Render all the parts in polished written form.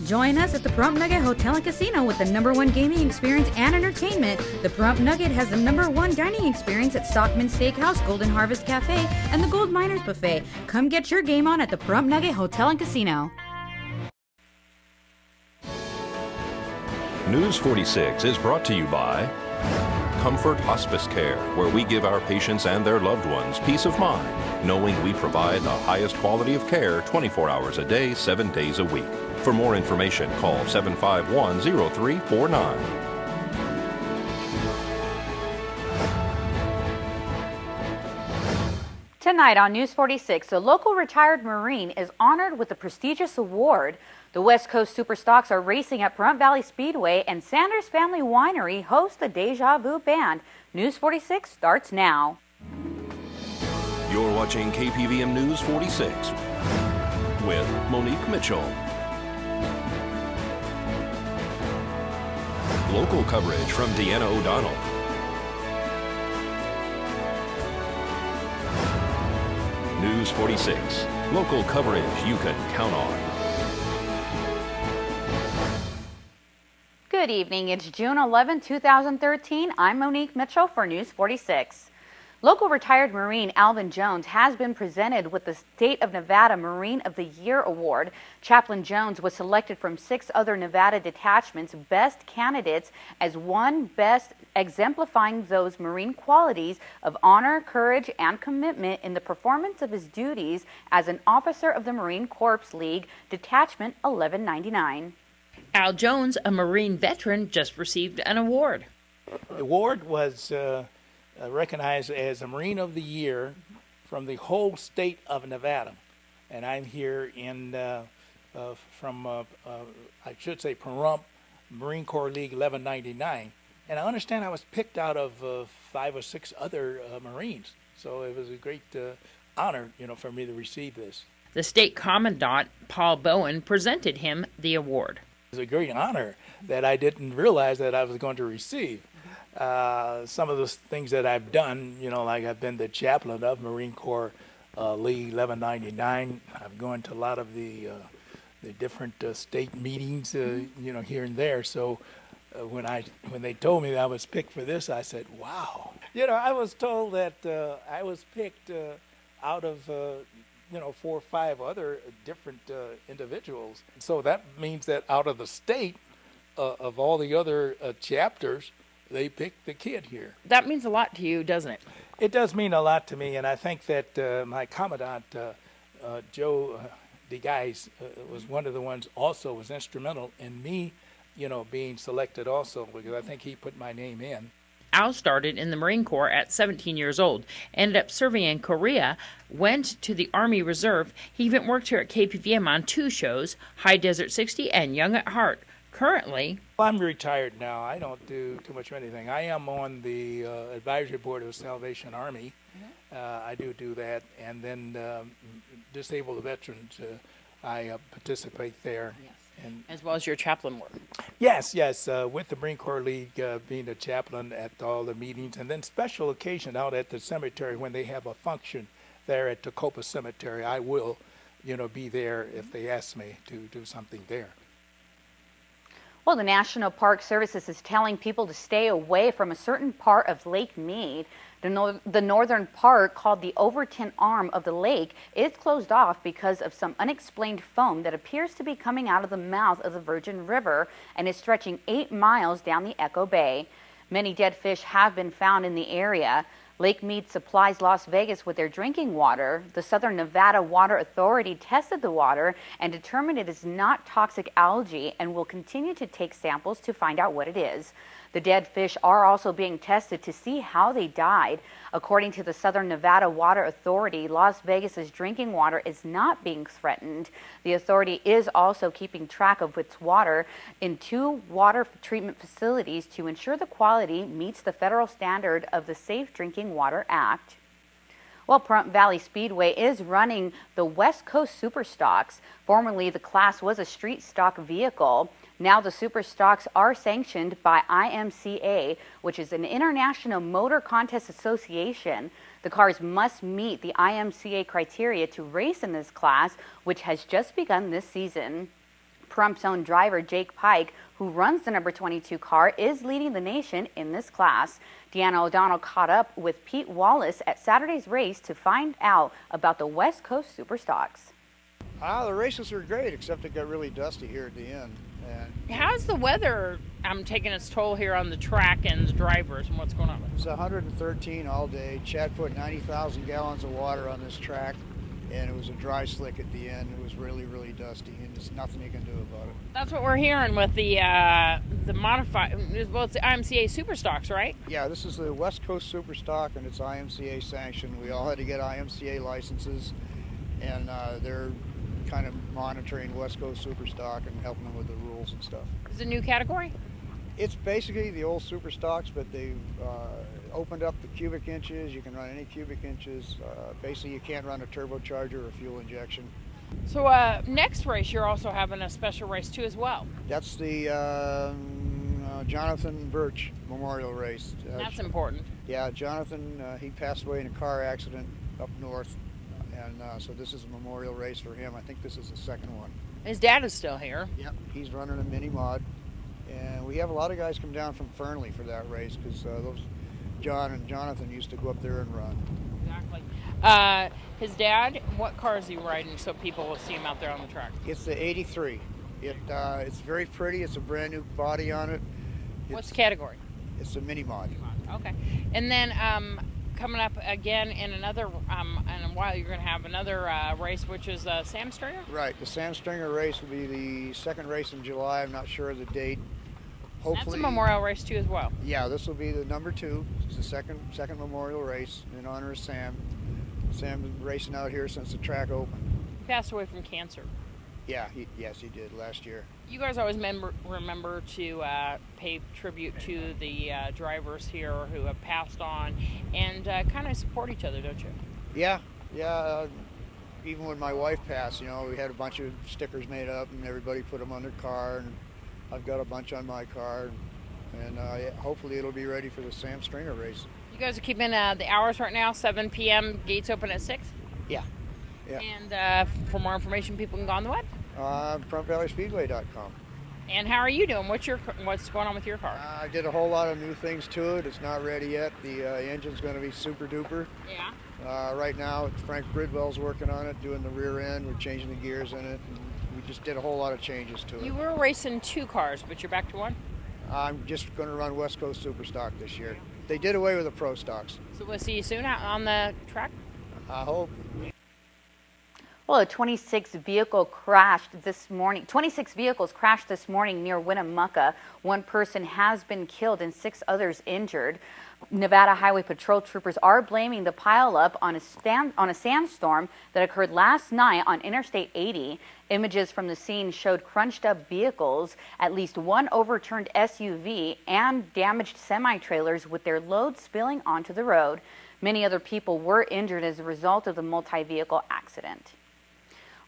Join us at the Pahrump Nugget Hotel and Casino with the #1 gaming experience and entertainment. The Pahrump Nugget has the #1 dining experience at Stockman Steakhouse, Golden Harvest Cafe, and the Gold Miners Buffet. Come get your game on at the Pahrump Nugget Hotel and Casino. News 46 is brought to you by Comfort Hospice Care, where we give our patients and their loved ones peace of mind, knowing we provide the highest quality of care 24 hours a day, 7 days a week. For more information, call 751-0349. Tonight on News 46, a local retired Marine is honored with a prestigious award. The West Coast Superstocks are racing at Pahrump Valley Speedway, and Sanders Family Winery hosts the Deja Vu Band. News 46 starts now. You're watching KPVM News 46 with Monique Mitchell. Local coverage from Deanna O'Donnell. News 46, local coverage you can count on. Good evening. It's June 11, 2013. I'm Monique Mitchell for News 46. Local retired Marine Alvin Jones has been presented with the State of Nevada Marine of the Year Award. Chaplain Jones was selected from 6 other Nevada detachments' best candidates as one best exemplifying those Marine qualities of honor, courage, and commitment in the performance of his duties as an officer of the Marine Corps League, Detachment 1199. Al Jones, a Marine veteran, just received an award. The award was recognized as a Marine of the Year from the whole state of Nevada, and I'm here from I should say Pahrump Marine Corps League 1199, and I understand I was picked out of 5 or 6 other Marines, so it was a great honor, for me to receive this. The state commandant, Paul Bowen, presented him the award. It was a great honor that I didn't realize that I was going to receive. Some of the things that I've done, like I've been the chaplain of Marine Corps League 1199. I've gone to a lot of the different state meetings, here and there. So when they told me that I was picked for this, I said, wow. I was told that I was picked out of 4 or 5 other different individuals. So that means that out of the state, of all the other chapters, they picked the kid here. That means a lot to you, doesn't it? It does mean a lot to me, and I think that my commandant, Joe DeGuys, was one of the ones also was instrumental in me, being selected also, because I think he put my name in. Al started in the Marine Corps at 17 years old, ended up serving in Korea, went to the Army Reserve. He even worked here at KPVM on 2 shows, High Desert 60 and Young at Heart. Currently, I'm retired now. I don't do too much of anything. I am on the advisory board of Salvation Army. I do that, and then disabled veterans, I participate there. yes. And as well as your chaplain work. Yes, with the Marine Corps League, being a chaplain at all the meetings, and then special occasion out at the cemetery when they have a function there at Tacoma Cemetery. I will, be there if they ask me to do something there. Well, the National Park Services is telling people to stay away from a certain part of Lake Mead. The northern part, called the Overton Arm of the lake, is closed off because of some unexplained foam that appears to be coming out of the mouth of the Virgin River and is stretching 8 miles down the Echo Bay. Many dead fish have been found in the area. Lake Mead supplies Las Vegas with their drinking water. The Southern Nevada Water Authority tested the water and determined it is not toxic algae and will continue to take samples to find out what it is. The dead fish are also being tested to see how they died. According to the Southern Nevada Water Authority, Las Vegas's drinking water is not being threatened. The authority is also keeping track of its water in 2 water treatment facilities to ensure the quality meets the federal standard of the Safe Drinking Water Act. Well, Pahrump Valley Speedway is running the West Coast Superstocks. Formerly, the class was a street stock vehicle. Now the Superstocks are sanctioned by IMCA, which is an International Motor Contest Association. The cars must meet the IMCA criteria to race in this class, which has just begun this season. Pahrumph's own driver, Jake Pike, who runs the number 22 car, is leading the nation in this class. Deanna O'Donnell caught up with Pete Wallace at Saturday's race to find out about the West Coast Superstocks. The races were great, except it got really dusty here at the end. And How's the weather taking its toll here on the track and the drivers and what's going on? it was 113 all day. Chad put 90,000 gallons of water on this track, and it was a dry slick at the end. It was really, really dusty, and there's nothing you can do about it. That's what we're hearing with the modified, well, it's the IMCA Superstocks, right? Yeah, this is the West Coast Superstock, and it's IMCA sanctioned. We all had to get IMCA licenses, and they're kind of monitoring West Coast Superstock and helping them with the rules and stuff. Is it a new category? It's basically the old Superstocks, but they've opened up the cubic inches. You can run any cubic inches. Basically, you can't run a turbocharger or fuel injection. So next race, you're also having a special race too as well. That's the Jonathan Birch Memorial Race. That's important. Yeah, Jonathan, he passed away in a car accident up north, and so this is a memorial race for him. I think this is the second one. His dad is still here. Yep, he's running a mini mod, and we have a lot of guys come down from Fernley for that race because those John and Jonathan used to go up there and run. Exactly. His dad, what car is he riding so people will see him out there on the track? It's the 83. It's very pretty. It's a brand new body on it. What's the category? It's a mini mod. Okay. And then coming up again in another, in a while, you're going to have another race, which is Sam Stringer? Right. The Sam Stringer race will be the second race in July. I'm not sure of the date. Hopefully, that's a memorial race too as well. Yeah, this will be the number 2. It's the second memorial race in honor of Sam. Sam's been racing out here since the track opened. He passed away from cancer. Yeah, yes, he did last year. You guys always remember to pay tribute to the drivers here who have passed on and kind of support each other, don't you? Yeah. Even when my wife passed, we had a bunch of stickers made up and everybody put them on their car, and I've got a bunch on my car, and hopefully it'll be ready for the Sam Stringer race. You guys are keeping the hours right now, 7 p.m., gates open at 6? Yeah. And for more information, people can go on the web? PahrumphValleySpeedway.com. And how are you doing? What's going on with your car? I did a whole lot of new things to it. It's not ready yet. The engine's going to be super duper. Yeah. Right now, Frank Bridwell's working on it, doing the rear end. We're changing the gears in it. And we just did a whole lot of changes to it. You were racing 2 cars, but you're back to 1? I'm just going to run West Coast Superstock this year. They did away with the Pro Stocks. So we'll see you soon out on the track? I hope. Well, a 26 vehicles crashed this morning near Winnemucca. 1 person has been killed and 6 others injured. Nevada Highway Patrol troopers are blaming the pileup on a sandstorm that occurred last night on Interstate 80. Images from the scene showed crunched up vehicles, at least 1 overturned SUV, and damaged semi-trailers with their load spilling onto the road. Many other people were injured as a result of the multi-vehicle accident.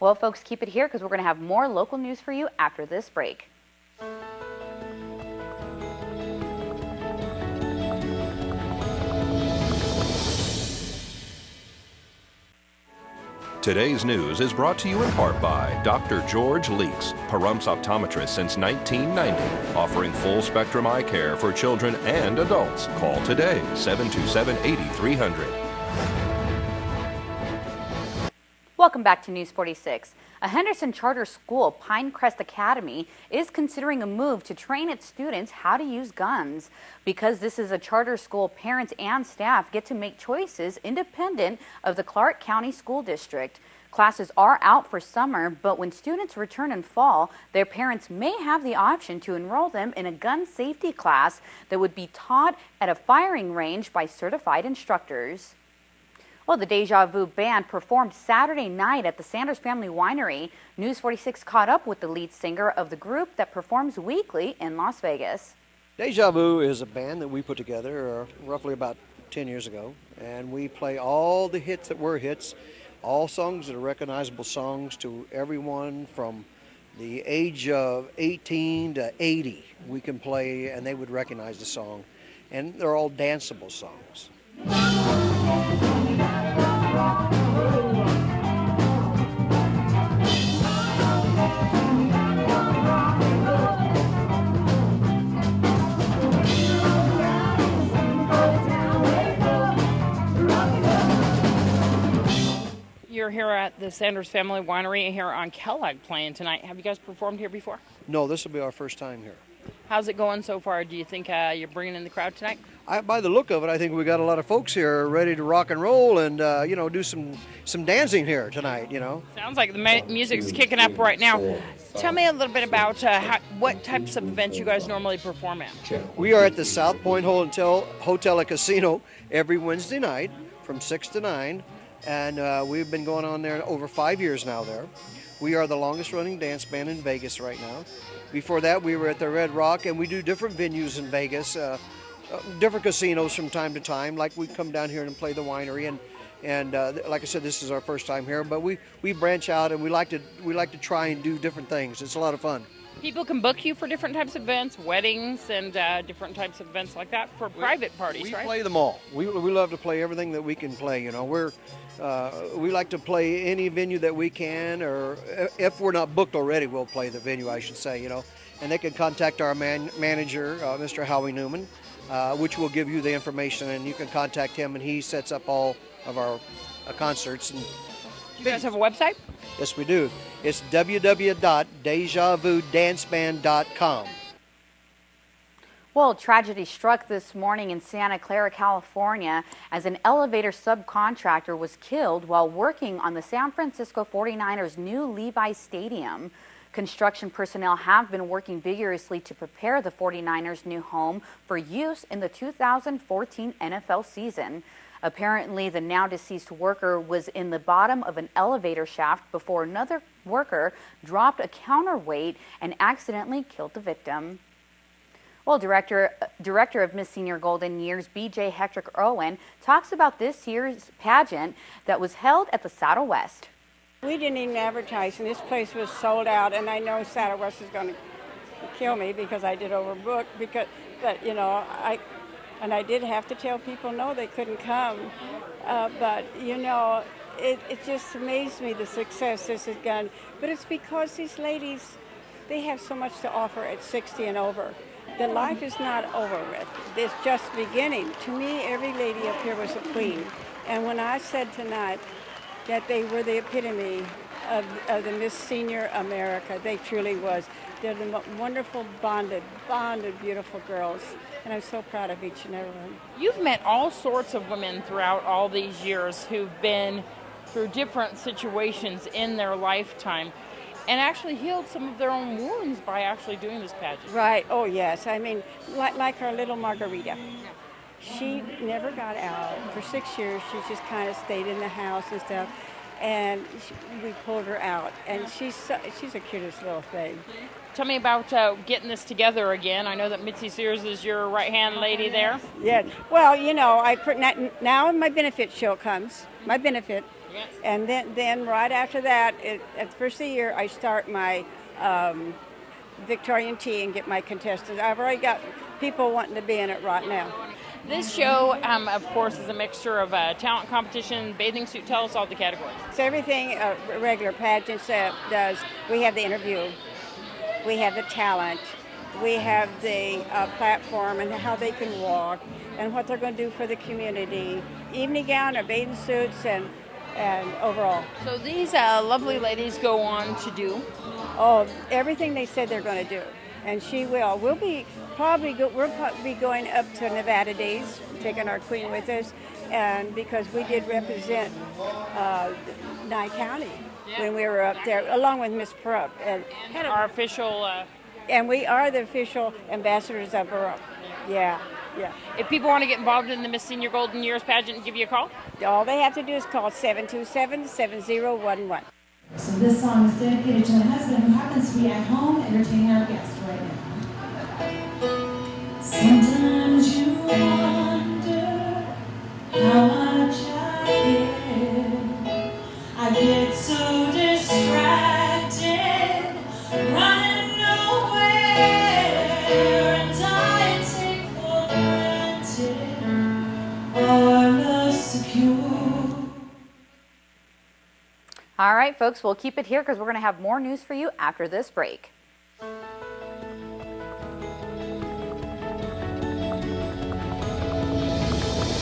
Well, folks, keep it here because we're going to have more local news for you after this break. Today's news is brought to you in part by Dr. George Leeks, Pahrumph's optometrist since 1990, offering full-spectrum eye care for children and adults. Call today, 727-8300. Welcome back to News 46. A Henderson charter school, Pinecrest Academy, is considering a move to train its students how to use guns. Because this is a charter school, parents and staff get to make choices independent of the Clark County School District. Classes are out for summer, but when students return in fall, their parents may have the option to enroll them in a gun safety class that would be taught at a firing range by certified instructors. Well, the Deja Vu Band performed Saturday night at the Sanders Family Winery. News 46 caught up with the lead singer of the group that performs weekly in Las Vegas. Deja Vu is a band that we put together roughly about 10 years ago, and we play all the hits that were hits, all songs that are recognizable songs to everyone from the age of 18 to 80. We can play and they would recognize the song, and they're all danceable songs. you're here at the Sanders Family Winery here on Kellogg playing tonight. Have you guys performed here before? No, this will be our first time here. How's it going so far? Do you think you're bringing in the crowd tonight? By the look of it, I think we got a lot of folks here ready to rock and roll and do some dancing here tonight. Sounds like the music's kicking up right now. Tell me a little bit about what types of events you guys normally perform at. We are at the South Point Hotel and Casino every Wednesday night from 6 to 9, and we've been going on there over 5 years now there. We are the longest running dance band in Vegas right now. Before that, we were at the Red Rock, and we do different venues in Vegas, different casinos from time to time. Like we come down here and play the winery, and like I said, this is our first time here. But we branch out, and we like to try and do different things. It's a lot of fun. People can book you for different types of events, weddings, and different types of events like that for private parties, right? We play them all. We love to play everything that we can play. We like to play any venue that we can, or if we're not booked already, we'll play the venue, I should say. And they can contact our manager, Mr. Howie Newman, which will give you the information, and you can contact him, and he sets up all of our concerts. And you guys have a website? Yes, we do. It's www.dejavudanceband.com. Well, tragedy struck this morning in Santa Clara, California, as an elevator subcontractor was killed while working on the San Francisco 49ers' new Levi's Stadium. Construction personnel have been working vigorously to prepare the 49ers' new home for use in the 2014 NFL season. Apparently, the now deceased worker was in the bottom of an elevator shaft before another worker dropped a counterweight and accidentally killed the victim. Well, Director of Miss Senior Golden Years, B.J. Hector Owen, talks about this year's pageant that was held at the Saddle West. We didn't even advertise, and this place was sold out, and I know Saddle West is going to kill me because I did overbook, and I did have to tell people no, they couldn't come. It just amazed me the success this has done. But it's because these ladies, they have so much to offer at 60 and over. The life is not over with. It's just beginning. To me, every lady up here was a queen. And when I said tonight that they were the epitome of the Miss Senior America, they truly was. They're the wonderful, bonded, beautiful girls. And I'm so proud of each and every one. You've met all sorts of women throughout all these years who've been through different situations in their lifetime and actually healed some of their own wounds by actually doing this pageant. Right. Oh, yes. I mean, like our little Margarita. She never got out. For 6 years, she just kind of stayed in the house and stuff. And we pulled her out. And she's the cutest little thing. Tell me about getting this together again. I know that Mitzi Sears is your right-hand lady there. Yeah. Well, now my benefit show comes. My benefit. Yes. And then right after that, at the first of the year, I start my Victorian tea and get my contestants. I've already got people wanting to be in it right now. This show, of course, is a mixture of talent competition, bathing suit. Tell us all the categories. So everything regular pageants does. We have the interview. We have the talent. We have the platform and how they can walk and what they're going to do for the community. Evening gown or bathing suits and overall. So these lovely ladies go on to do? Oh, everything they said they're going to do. And she will. We'll probably be going up to Nevada Days, taking our queen with us, and because we did represent Nye County when we were up there, along with Miss Pahrump. And our official... And we are the official ambassadors of Pahrump. Yeah. If people want to get involved in the Miss Senior Golden Years pageant, give you a call? All they have to do is call 727-7011. So this song is dedicated to my husband, who happens to be at home entertaining our guest right now. Sometimes you wonder how much I care. I get so distracted, running nowhere, and I take for granted our love secure. All right, folks, we'll keep it here because we're going to have more news for you after this break.